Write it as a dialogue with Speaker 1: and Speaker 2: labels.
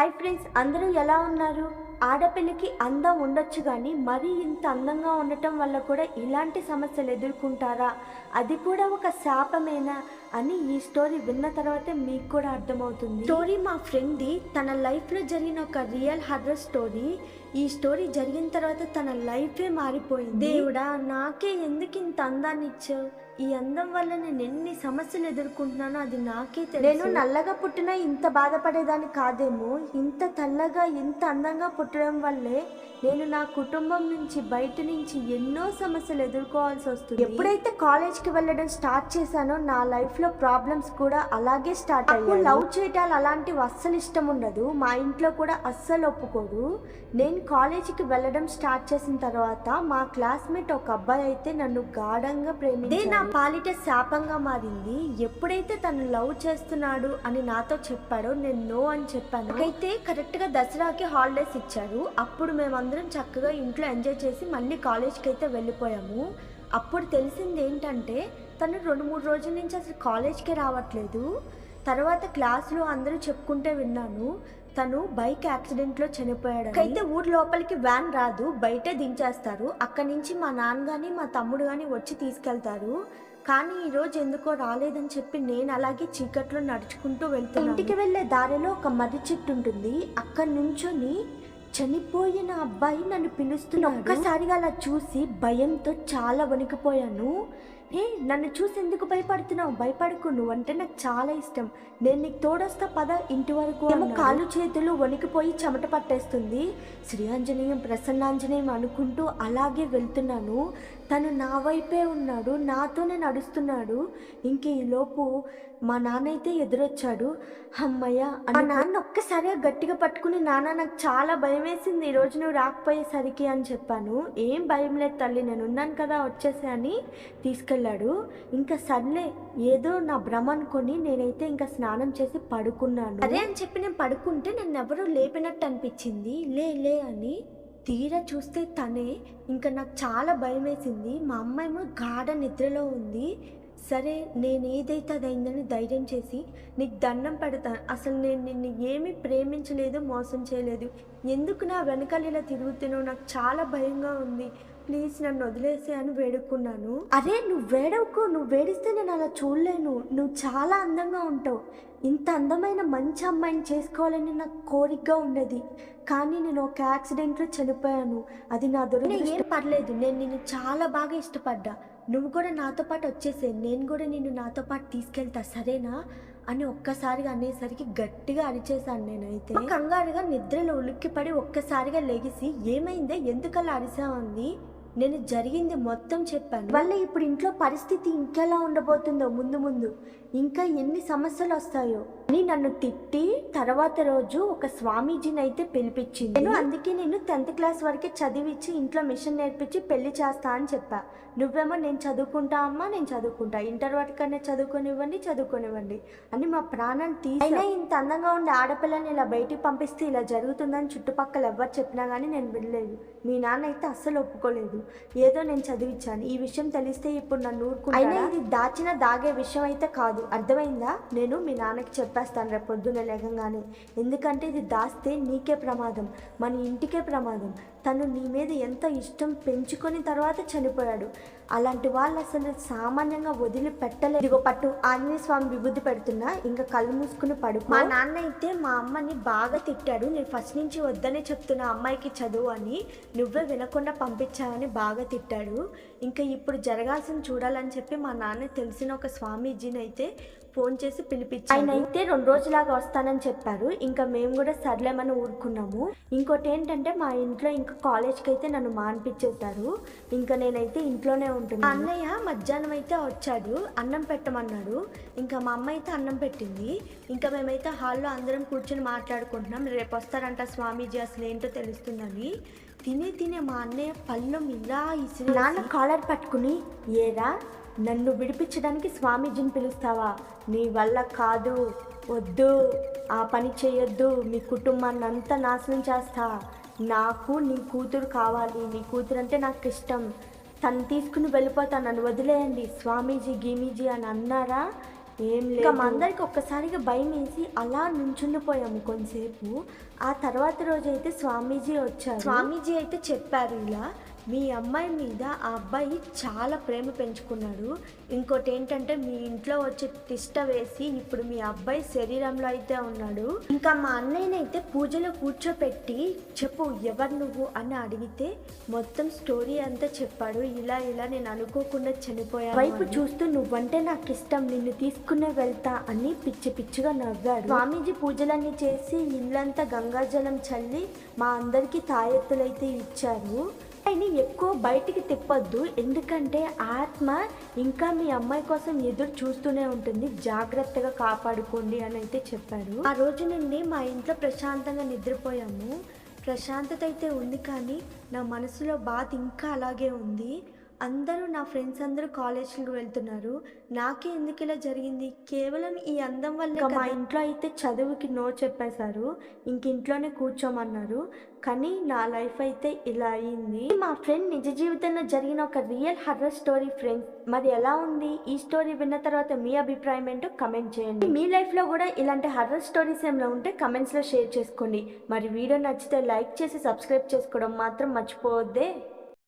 Speaker 1: Hi friends, అందరూ ఎలా ఉన్నారు? ఆడపిల్లకి అందం ఉండొచ్చు కానీ మరీ ఇంత అందంగా ఉండటం వల్ల కూడా ఇలాంటి సమస్యలు ఎదుర్కొంటారా? అది కూడా ఒక శాపమేనా అని ఈ స్టోరీ విన్న తర్వాతే మీకు కూడా అర్థమవుతుంది. స్టోరీ మా ఫ్రెండ్ది. తన లైఫ్లో జరిగిన ఒక రియల్ హర్రర్ స్టోరీ. ఈ స్టోరీ జరిగిన తర్వాత తన లైఫే మారిపోయింది. దేవుడా, నాకే ఎందుకు ఇంత అందాన్ని ఇచ్చావు? ఈ అందం వల్ల నేను ఎన్ని సమస్యలు ఎదుర్కొంటున్నానో అది నాకే తెలుసు. నేను నల్లగా పుట్టినా ఇంత బాధపడేదాన్ని కాదేమో. ఇంత తెల్లగా ఇంత అందంగా పుట్టడం వల్లే నేను నా కుటుంబం నుంచి బయట నుంచి ఎన్నో సమస్యలు ఎదుర్కోవాల్సి వస్తుంది. ఎప్పుడైతే కాలేజ్కి వెళ్ళడం స్టార్ట్ చేశానో నా లైఫ్లో ప్రాబ్లమ్స్ కూడా అలాగే స్టార్ట్ అయ్యాయి. లవ్ చేయటాలు అలాంటివి అస్సలు ఇష్టం ఉండదు. మా ఇంట్లో కూడా అస్సలు ఒప్పుకోరు. నేను కాలేజీకి వెళ్ళడం స్టార్ట్ చేసిన తర్వాత మా క్లాస్మేట్ ఒక అబ్బాయి అయితే నన్ను గాఢంగా ప్రేమించాడు. నా పాలిట శాపంగా మారింది. ఎప్పుడైతే తను లవ్ చేస్తున్నాడు అని నాతో చెప్పాడో నేను నో అని చెప్పాను. అయితే కరెక్ట్గా దసరాకి హాలిడేస్ ఇచ్చారు. అప్పుడు మేమందరం చక్కగా ఇంట్లో ఎంజాయ్ చేసి మళ్ళీ కాలేజ్కి అయితే వెళ్ళిపోయాము. అప్పుడు తెలిసింది ఏంటంటే తను 2-3 రోజుల నుంచి అసలు కాలేజ్కే రావట్లేదు. తర్వాత క్లాస్లో అందరూ చెప్పుకుంటే విన్నాను, తను బైక్ యాక్సిడెంట్లో చనిపోయాడు. అయితే ఊరి లోపలికి వ్యాన్ రాదు, బయటే దించేస్తారు. అక్కడి నుంచి మా నాన్న కానీ మా తమ్ముడు కానీ వచ్చి తీసుకెళ్తారు. కానీ ఈరోజు ఎందుకో రాలేదని చెప్పి నేను అలాగే చీకట్లో నడుచుకుంటూ వెళ్తాను. ఇంటికి వెళ్ళే దారిలో ఒక మర్రి చెట్టు ఉంటుంది. అక్కడి నుంచొని చనిపోయిన అబ్బాయి నన్ను పిలుస్తున్నాడు. ఒక్కసారిగా అలా చూసి భయంతో చాలా వణికిపోయాను. నన్ను చూసి ఎందుకు భయపడుతున్నావు? భయపడకు, నువ్వంటే నాకు చాలా ఇష్టం, నేను నీకు తోడొస్తా పద ఇంటి వరకు. ఏమో కాళ్ళు చేతులు వణికిపోయి చెమట పట్టేస్తుంది. శ్రీ ఆంజనేయం ప్రసన్నాంజనేయం అనుకుంటూ అలాగే వెళ్తున్నాను. తను నా వైపే ఉన్నాడు, నాతోనే నడుస్తున్నాడు. ఇంక ఈలోపు మా నాన్న అయితే ఎదురొచ్చాడు. అమ్మయ్య, మా నాన్న ఒక్కసారిగా గట్టిగా పట్టుకుని, నాన్న నాకు చాలా భయం వేసింది ఈరోజు నువ్వు రాకపోయేసరికి అని చెప్పాను. ఏం భయం లేదు తల్లి, నేను ఉన్నాను కదా వచ్చేసే అని తీసుకెళ్ళాడు. ఇంకా సర్లే ఏదో నా భ్రమ అనుకొని నేనైతే ఇంకా స్నానం చేసి పడుకున్నాను. అదే అని చెప్పి నేను పడుకుంటే నన్ను ఎవరో లేపినట్టు అనిపించింది. లే అని తీరా చూస్తే తనే. ఇంకా నాకు చాలా భయం వేసింది. మా అమ్మ ఏమో గాఢ నిద్రలో ఉంది. సరే నేను ఏదైతే అదైందని ధైర్యం చేసి, నీకు దండం పెడతాను, అసలు నేను నిన్ను ఏమీ ప్రేమించలేదు, మోసం చేయలేదు, ఎందుకు నా వెనకాల ఇలా తిరుగుతున్నావు, నాకు చాలా భయంగా ఉంది, ప్లీజ్ నన్ను వదిలేసే అని వేడుకున్నాను. అరే నువ్వు వేడవుకో, నువ్వు వేడిస్తే నేను అలా చూడలేను, నువ్వు చాలా అందంగా ఉంటావు, ఇంత అందమైన మంచి అమ్మాయిని చేసుకోవాలని నాకు కోరికగా ఉండేది, కానీ నేను ఒక యాక్సిడెంట్లో చనిపోయాను, అది నా దురదృష్టం. ఏం పర్లేదు, నేను నిన్ను చాలా బాగా ఇష్టపడ్డా, నువ్వు కూడా నాతో పాటు వచ్చేసే, నేను కూడా నిన్ను నాతో పాటు తీసుకెళ్తా సరేనా అని ఒక్కసారిగా అనేసరికి గట్టిగా అరిచేశాను. నేనైతే కంగారుగా నిద్రలో ఉలిక్కిపడి ఒక్కసారిగా లెగిసి, ఏమైందే ఎందుకలా అరిసామంది. నేను జరిగింది మొత్తం చెప్పాను. వల్ల ఇప్పుడు ఇంట్లో పరిస్థితి ఇంకెలా ఉండబోతుందో, ముందు ఇంకా ఎన్ని సమస్యలు వస్తాయో అని నన్ను తిట్టి తర్వాత రోజు ఒక స్వామీజీని అయితే పిలిపించింది. అందుకే నేను 10th క్లాస్ వరకే చదివించి ఇంట్లో మిషన్ నేర్పించి పెళ్లి చేస్తా అని చెప్పా. నువ్వేమో నేను చదువుకుంటా అమ్మా, నేను చదువుకుంటా, ఇంటర్ వరకనే చదువుకోనివ్వండి అని మా ప్రాణాన్ని తీసి. అయినా ఇంత అందంగా ఉండే ఆడపిల్లని ఇలా బయటికి పంపిస్తే ఇలా జరుగుతుందని చుట్టుపక్కల ఎవరు చెప్పినా కానీ నేను వెళ్ళలేదు. మీ నాన్న అయితే అస్సలు ఒప్పుకోలేదు. ఏదో నేను చదివించాను, ఈ విషయం తెలిస్తే ఇప్పుడు నన్ను ఊరుకుంటా. అయినా ఇది దాగే విషయం అయితే కాదు, అర్థమైందా? నేను మీ నాన్నకి చెప్పేస్తాను రేపు పొద్దున్న లేకంగానే. ఎందుకంటే ఇది దాస్తే నీకే ప్రమాదం, మన ఇంటికే ప్రమాదం. తను నీ మీద ఎంత ఇష్టం పెంచుకొని తర్వాత చనిపోయాడు. అలాంటి వాళ్ళు అసలు సామాన్యంగా వదిలిపెట్టలేదు. ఇదిగో పట్టు, ఆంజనేయ స్వామి విభూతి పెడుతున్నా, ఇంకా కళ్ళు మూసుకుని పడుకో. మా నాన్న అయితే మా అమ్మని బాగా తిట్టాడు. నేను ఫస్ట్ నుంచి వద్దనే చెప్తున్నా అమ్మాయికి చదువు అని, నువ్వే వినకుండా పంపించావని బాగా తిట్టాడు. ఇంకా ఇప్పుడు జరగాల్సింది చూడాలని చెప్పి మా నాన్న తెలిసిన ఒక స్వామీజీని అయితే ఫోన్ చేసి పిలిపించారు. ఆయన అయితే 2 రోజులాగా వస్తానని చెప్పారు. ఇంకా మేము కూడా సర్లేమని ఊరుకున్నాము. ఇంకోటి ఏంటంటే మా ఇంట్లో ఇంకా కాలేజ్కి అయితే నన్ను మానిపించేశారు. ఇంకా నేనైతే ఇంట్లోనే ఉంటున్నాను. అన్నయ్య మధ్యాహ్నం అయితే వచ్చాడు, అన్నం పెట్టమన్నాడు. ఇంకా మా అమ్మ అయితే అన్నం పెట్టింది. ఇంకా మేమైతే హాల్లో అందరం కూర్చొని మాట్లాడుకుంటున్నాం. రేపు వస్తారంట స్వామీజీ, అసలు ఏంటో తెలుస్తుందని. తినే మా అన్నయ్య పళ్ళం ఇలా ఇసిరి నాన్న కాలర్ పట్టుకుని, ఏరా నన్ను విడిపించడానికి స్వామీజీని పిలుస్తావా? నీ వల్ల కాదు, వద్దు, ఆ పని చేయొద్దు, మీ కుటుంబాన్ని అంతా నాశనం చేస్తా, నాకు నీ కూతురు కావాలి, నీ కూతురు అంటే నాకు ఇష్టం, తను తీసుకుని వెళ్ళిపోతా, నన్ను వదిలేయండి, స్వామీజీ గీమీజీ అని అన్నారా ఏం లేదు. ఇంకా మా అందరికి ఒక్కసారిగా భయం వేసి అలా నుంచుండిపోయాము కొంతసేపు. ఆ తర్వాత రోజైతే స్వామీజీ వచ్చారు. స్వామీజీ అయితే చెప్పారు, ఇలా మీ అమ్మాయి మీద ఆ అబ్బాయి చాలా ప్రేమ పెంచుకున్నాడు. ఇంకోటి ఏంటంటే మీ ఇంట్లో వచ్చి తిష్ట వేసి ఇప్పుడు మీ అబ్బాయి శరీరంలో అయితే ఉన్నాడు. ఇంకా మా అన్నయ్యనైతే పూజలో కూర్చోపెట్టి చెప్పు ఎవరు నువ్వు అని అడిగితే మొత్తం స్టోరీ అంతా చెప్పాడు. ఇలా ఇలా నేను అనుకోకుండా చనిపోయాను. వైపు చూస్తూ నువ్వంటే నాకు ఇష్టం, నిన్ను తీసుకునే వెళ్తా అని పిచ్చి పిచ్చిగా నవ్వాడు. స్వామీజీ పూజలన్నీ చేసి ఇల్లంతా గంగాజలం చల్లి మా అందరికీ తాయెత్తులైతే ఇచ్చారు. ఆయన ఎక్కువ బయటికి తిప్పొద్దు, ఎందుకంటే ఆత్మ ఇంకా మీ అమ్మాయి కోసం ఎదురు చూస్తూనే ఉంటుంది, జాగ్రత్తగా కాపాడుకోండి అని అయితే చెప్పారు. ఆ రోజు నుండి మా ఇంట్లో ప్రశాంతంగా నిద్రపోయాము. ప్రశాంతత అయితే ఉంది, కానీ నా మనసులో బాధ ఇంకా అలాగే ఉంది. అందరూ నా ఫ్రెండ్స్ అందరూ కాలేజీకి వెళ్తున్నారు, నాకే ఎందుకు ఇలా జరిగింది? కేవలం ఈ అందం వల్ల. మా ఇంట్లో అయితే చదువుకి నో చెప్పేశారు, ఇంక ఇంట్లోనే కూర్చోమన్నారు. కానీ నా లైఫ్ అయితే ఇలా అయింది. మా ఫ్రెండ్ నిజ జీవితంలో జరిగిన ఒక రియల్ హర్రర్ స్టోరీ ఫ్రెండ్స్. మరి ఎలా ఉంది ఈ స్టోరీ? విన్న తర్వాత మీ అభిప్రాయం ఏంటో కమెంట్ చేయండి. మీ లైఫ్లో కూడా ఇలాంటి హర్రర్ స్టోరీస్ ఏమైనా ఉంటే కమెంట్స్లో షేర్ చేసుకోండి. మరి వీడియో నచ్చితే లైక్ చేసి సబ్స్క్రైబ్ చేసుకోవడం మాత్రం మర్చిపోవద్దే.